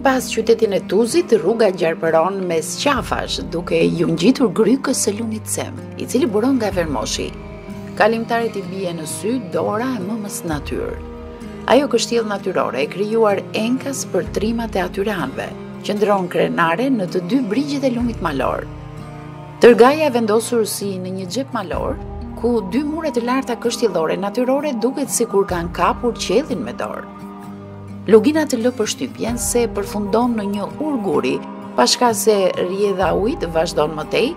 pas qytetin e Tuzit, rruga gjarpëron mes qafash, duke ju ngjitur grykës së lumit Sem, i cili buron nga Vermoshi. Kalimtarit i bie në sy dora e mëmës natyrë. Ajo kështjellë natyrore e krijuar enkas për trimat e atyre anëve, qëndron krenare në të dy brigjet e lumit malor. Tërgaja e vendosur si në një xhep malor, ku dy mure të larta kështjellore natyrore duket sikur kanë kapur qiellin me dorë. Lugina të lë përshtypjen se përfundon në një urguri, pashka se rrjedha ujit vazhdon mëtej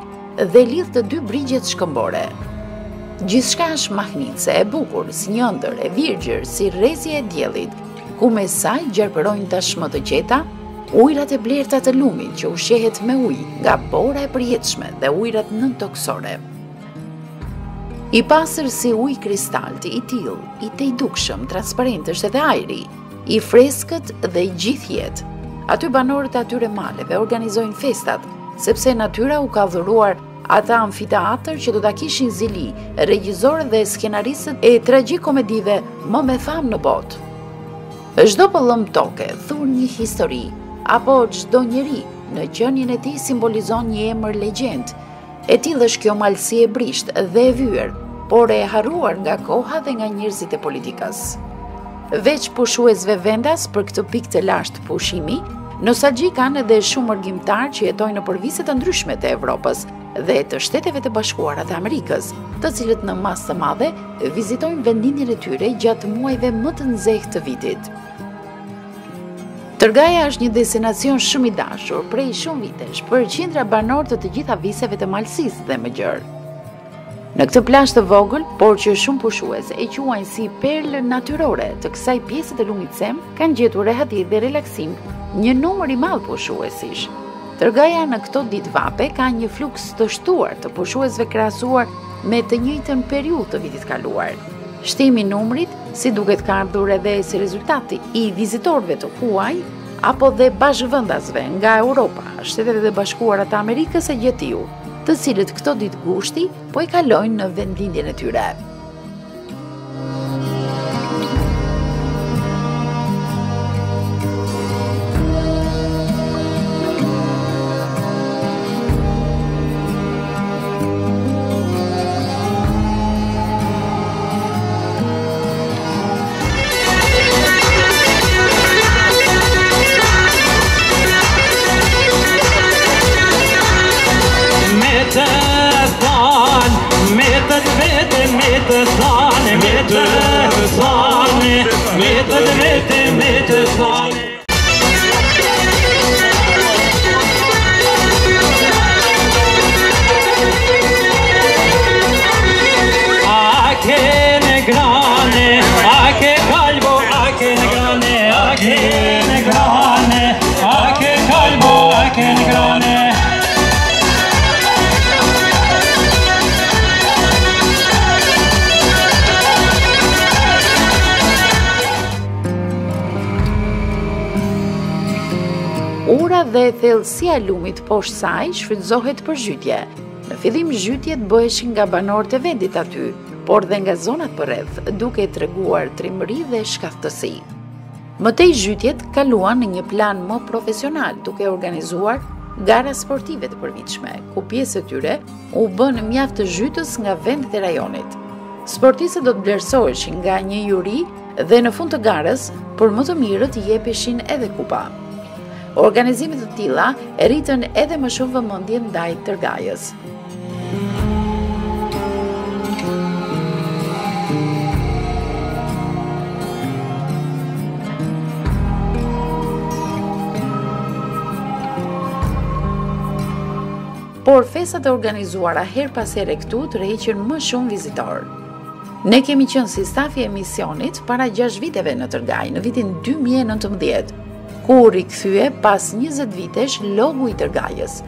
dhe lidh të dy brigjet shkëmbore. Gjithçka është mahnitse e bukur, si një ëndër e virgjër, si rrezja e diellit, ku me saj gjarpërojnë tashmë të qeta, ujrat e blerta të lumit që ushqehet me ujë nga bora e përjetshme dhe ujrat nëntoksore. I pastër si ujë kristalt, i tillë, i tejdukshëm, transparent është edhe ajri, i freskët dhe i gjithë jetë. Aty banorët atyre maleve organizojnë festat, sepse natyra u ka dhuruar ata amfiteatër që do ta kishin zili, regjizorët dhe skenaristët e tragjikomedive më me famë në botë. Çdo pëllëm toke thur një histori, apo çdo njeri në qenien e tij simbolizon një emër legjend. E tillë është kjo malësi e brisht dhe e vyer, por e harruar nga koha dhe nga njerëzit e politikës. Veç pushuesve vendas për këtë pikë të lashtë pushimi, nostalgji kanë edhe shumë argjimtar që jetojnë në përvise të ndryshme të Evropës dhe të Shteteve të Bashkuara të Amerikës, të cilët në masë të madhe vizitojnë vendindjen e tyre gjatë muajve më të nxehtë të vitit. Tërgaja është një destinacion shumë i dashur prej shumë vitesh për qindra banor të gjitha viseve të Malësisë dhe më gjërë. Në këtë plazh të vogël, por që shumë pushues e quajnë si perlë natyrore të kësaj pjese të lumit Sem, kanë gjetur rehati dhe relaksim një numër i madh pushuesish. Tërgaja në këto ditë vape ka një fluks të shtuar të pushuesve krahasuar me të njëjtën periudhë të vitit kaluar. Shtimi i numrit, si duket ka ardhur edhe si rezultati i vizitorëve të huaj apo dhe bashkëvendasve nga Europa, Shtetet e Bashkuara të Amerikës e Gjetiu, të cilët këto ditë gushti po i kalojnë në vendindjen e tyre. Ura dhe thellësia e lumit poshtë saj shfrytëzohet për zhytje. Në fillim zhytjet bëheshin nga banorët e vendit aty, por dhe nga zonat përreth, duke treguar trimëri dhe shkaftësi. Mëtej zhytjet kaluan në një plan më profesional, duke organizuar gara sportive të përvitshme, ku pjesë e tyre u bën mjaft të zhytës nga vendet e rajonit. Sportistët do të vlerësoheshin nga një juri dhe në fund të garës, për më të mirët i jepeshin edhe kupa. Organizimet të tilla e rritën edhe më shumë vëmendje ndaj tërgajës. Por festat e organizuara her pas here këtu tërheqën më shumë vizitorë. Ne kemi qenë si stafi e misionit para 6 viteve në Tërgaj në vitin 2019, ku rikthye pas 20 vitesh logu i Tërgajës.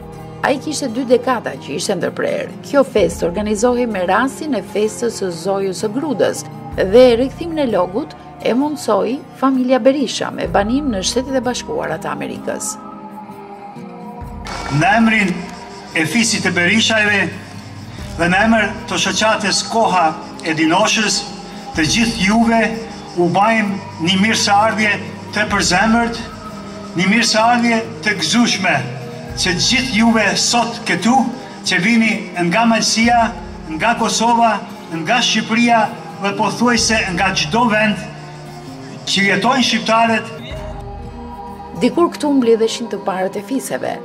Ai kishte 2 dekada që ishte ndërprer. Kjo festë organizohej me rastin e festës së Zojës së Grudës dhe rikthimin e logut e mundsoi familja Berisha me banim në Shtetet e Bashkuara të Amerikës. Në emrin e fisit të Berishajve dhe në emër të shoqatës Koha e Dinoshës, të gjithë juve u bajmë një mirëseardhje të përzemërt një mirëseardhje të gëzueshme që gjithë juve sot këtu që vini nga Malësia, nga Kosova, nga Shqipëria dhe pothuajse nga çdo vend që jetojnë shqiptarët. Dikur këtu mbledheshin të parët e fiseve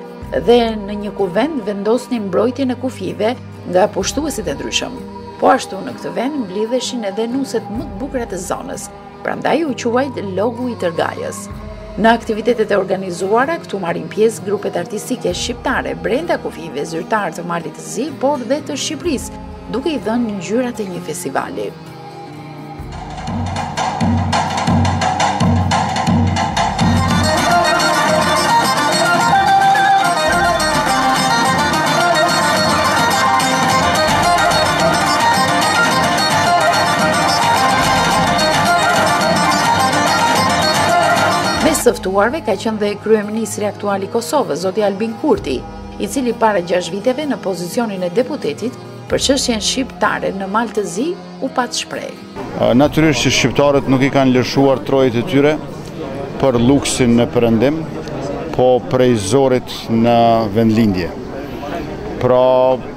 dhe në një kuvend vendosnin mbrojtjen e kufive nga pushtuesit e ndryshëm. Po ashtu në këtë vend mbledheshin edhe nuset më të bukura të zonës, prandaj u quajt logu i Tërgajës. Në aktivitetet e organizuara këtu marrin pjesë grupet artistike shqiptare brenda kufive zyrtar të Malit të Zi, por dhe të Shqipërisë, duke i dhënë ngjyrat e një festivali. Sëftuarve ka qenë dhe kryeministri aktual i Kosovës, zoti Albin Kurti, i cili para 6 viteve në pozicionin e deputetit për çështjen shqiptare në Mal të Zi u pat shpreh. Natyrisht që shqiptarët nuk i kanë lëshuar trojit e tyre për luksin në perëndim, po prej zorit në vendlindje. Pra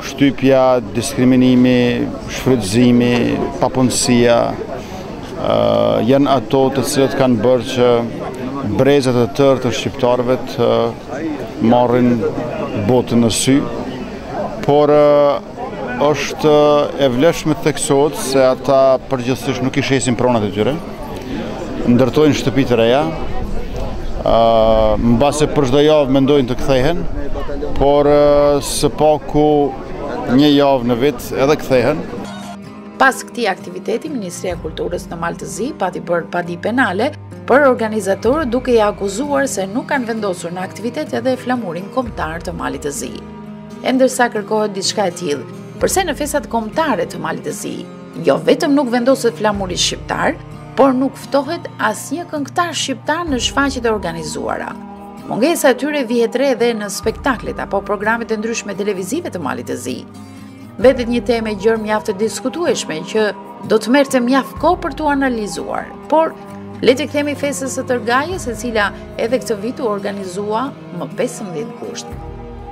shtypja, diskriminimi, shfrytëzimi, papunësia janë ato të cilët kanë bërë që brezat e tërë të shqiptarëve të marrin botën në sy, por është e vlefshme të theksohet se ata përgjithsisht nuk i shesin pronat e tyre, ndërtojnë shtëpi të reja, mbase për çdo javë mendojnë të kthehen, por së paku një javë në vit edhe kthehen. Pas këtij aktiviteti, Ministria e Kulturës në Mal të Zi pati bërë padi penale për organizatorët, duke i akuzuar se nuk kanë vendosur në aktivitet edhe flamurin kombëtar të Malit të Zi. E ndërsa kërkohet diçka e tillë, përse në festat kombëtare të Malit të Zi, jo vetëm nuk vendoset flamuri shqiptar, por nuk ftohet asnjë këngëtar shqiptar në shfaqjet e organizuara. Mungesa e tyre vihet re edhe në spektaklet apo programet e ndryshme televizive të Malit të Zi. Vetet një temë e gjërë mjaft të diskutueshme që do të merrte mjaft kohë për t'u analizuar, por le të kthehemi festës së Tërgajës, e cila edhe këtë vit u organizua më 15 gusht.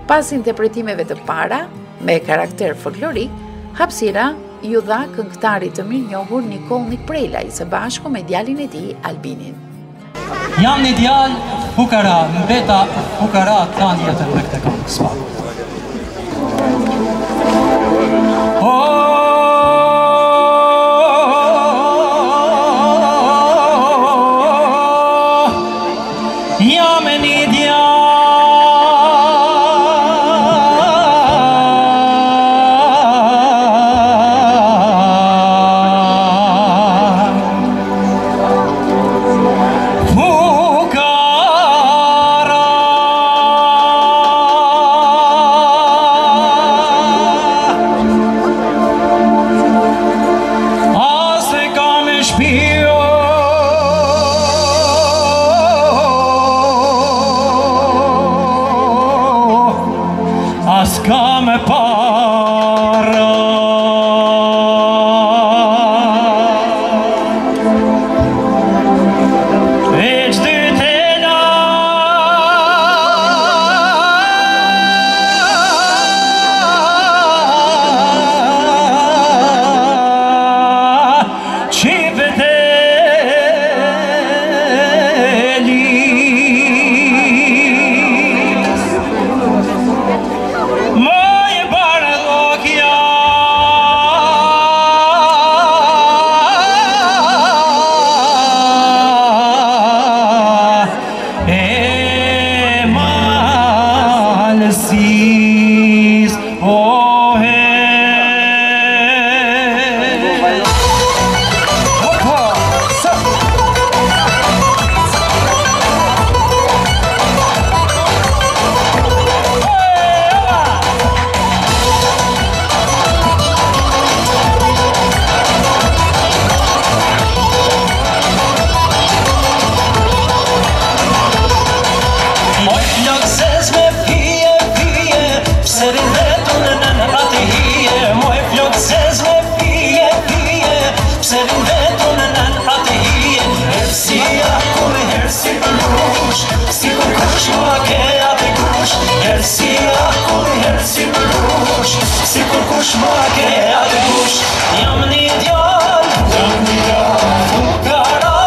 Pas interpretimeve të para me karakter folklorik, hapësira ju dha këngëtarit të mirënjohur Nikolnik Prelaj së bashku me djalin e tij Albinin. Jam një djalë fukara, mbeta fukara tani jetën me këtë këngë spak. kush, si kur kush ma ke atë kush. Jam një djall, fukara,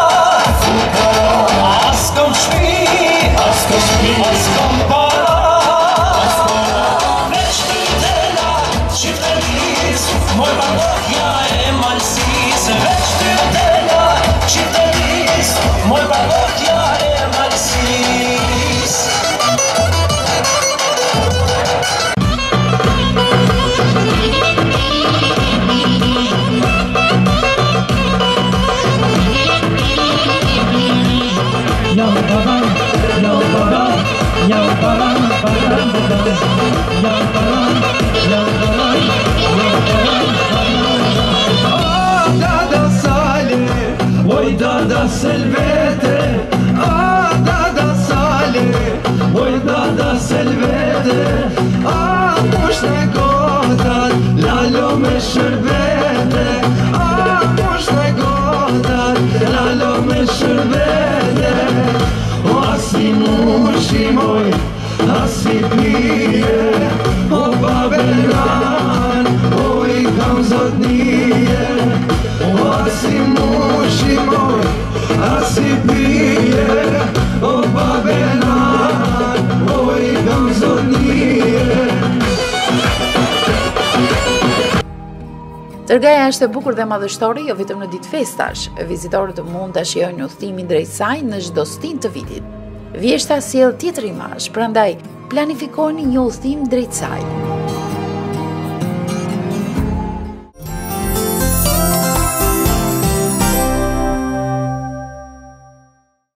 as kom shpi, as kom para, veç ty tela, qifteris, moj parokja e malsis, veç ty tela, qifteris, moj parokja e malsis. Dada Sale, oj dada Selvete, dada Sale, oj dada Selvete, mush në gotat, lalo me shërbete, mush në gotat, lalo me shërbete, o asi mushi moj, asi pije, o babelan, o I kam zotnije, o asi mushi moj, asi pije, o babelan, o I kam zotnije. Tërgaja është e bukur dhe madhështore jo vetëm në ditë festash. Vizitorët mund ta shijojnë udhëtimin drejt saj në çdo stin të vitit. Vjeshta sjell tjetër imazh, prandaj planifikoni një udhëtim drejt saj.